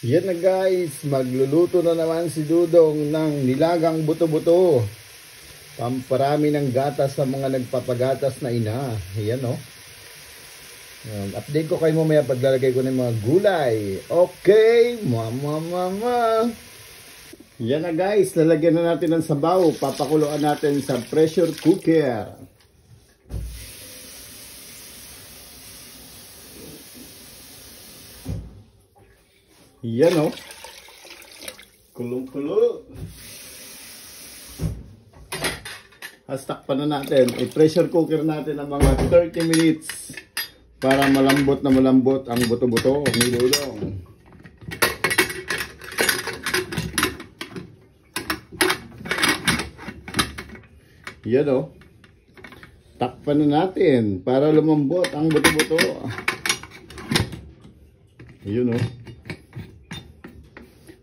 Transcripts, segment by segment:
Yan na guys, magluluto na naman si Dudong ng nilagang buto-buto. Pamparami ng gatas sa mga nagpapagatas na ina. Ayan o. Update ko kayo mamaya paglalagay ko ng mga gulay. Okay, mama. Yan na guys, lalagyan na natin ng sabaw. Papakuluan natin sa pressure cooker. Yan o. Kulong-kulo. Hastakpan na natin. I-pressure cooker natin ng mga 30 minutes para malambot na malambot ang buto-buto ni Dudong. Yan o. Takpan na natin para lumambot ang buto-buto. Yun o.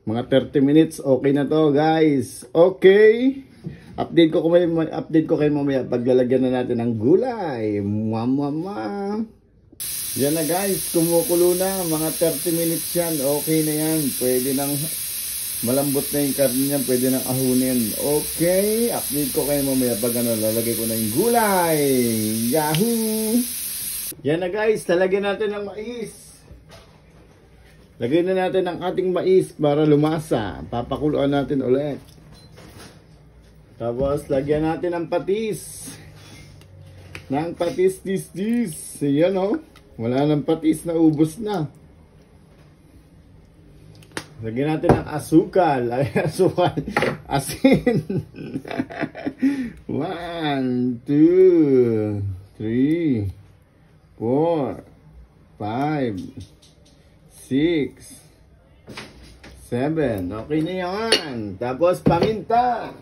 Mga 30 minutes, okay na to guys. Okay. Update ko kayo mamaya paglalagyan na natin ng gulay. Mama. Yan na guys, kumukulo na. Mga 30 minutes yan. Okay na yan. Pwede nang malambot na yung karne niyan. Pwede nang ahunin. Okay. Update ko kayo mamaya pag lalagay ko na yung gulay. Yahoo! Yan na guys, lalagyan natin ng mais. Lagyan na natin ang ating mais para lumasa. Papakuluan natin ulit. Tapos, lagyan natin ng patis. Ng patis, this. Ayan o. Wala ng patis na ubos na. Lagyan natin ng asukal. Ay, asukal. Asin. 1, 2, 3, 4, 5, 6, 7. Okay na yan. Tapos paminta.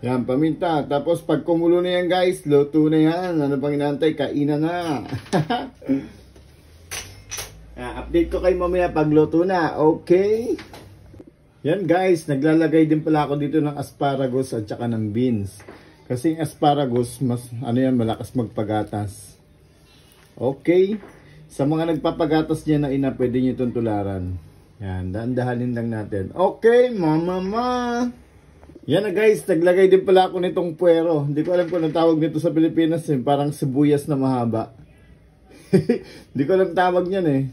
Yan, paminta. Tapos pag kumulo na yan guys, luto na yan. Ano pang inaantay? Kainan na. Update ko kayo mamaya pag luto na. Okay? Yan guys, naglalagay din pala ako dito ng asparagus at saka ng beans. Kasi yung asparagus, malakas magpagatas. Okay. Sa mga nagpapagatas niya na ina, pwede nyo itong tularan. Yan, dahan-dahanin lang natin. Okay, mama. Yan na guys, naglagay din pala ako nitong puwero. Hindi ko alam kung anong tawag nito sa Pilipinas eh. Parang sibuyas na mahaba. Hindi ko alam tawag niyan eh.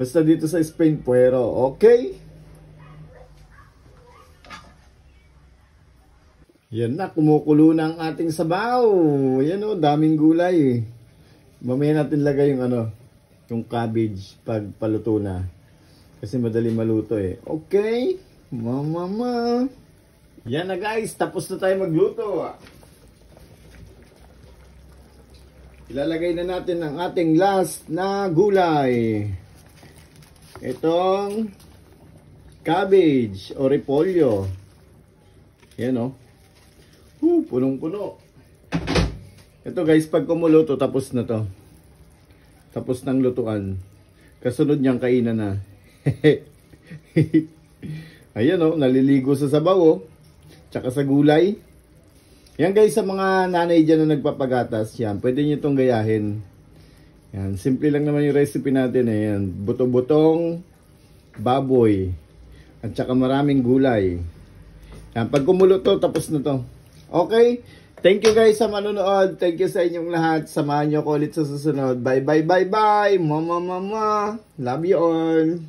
Basta dito sa Spain, puwero. Okay. Yan na, kumukulo na ang ating sabaw. Yan o, daming gulay eh. Mamaya natin lagay yung cabbage pag paluto na. Kasi madali maluto eh. Okay. Mama. Yan na guys, tapos na tayo magluto. Ilalagay na natin ang ating last na gulay. Itong cabbage o repolyo. Yan o. Punong-puno. Ito guys, pag kumuluto, tapos na to. Tapos ng lutuan. Kasunod niyang kainan na. Ayan o, naliligo sa sabaw o. Tsaka sa gulay. Yan guys, sa mga nanay dyan na nagpapagatas, yan, pwede nyo itong gayahin. Yan, simple lang naman yung recipe natin eh. Yan, buto-butong baboy. At tsaka maraming gulay. Yan, pag kumuluto, tapos na to. Okay? Thank you guys sa manonood. Thank you sa inyong lahat. Samahan nyo ko ulit sa susunod. Bye. Mama. Love you all.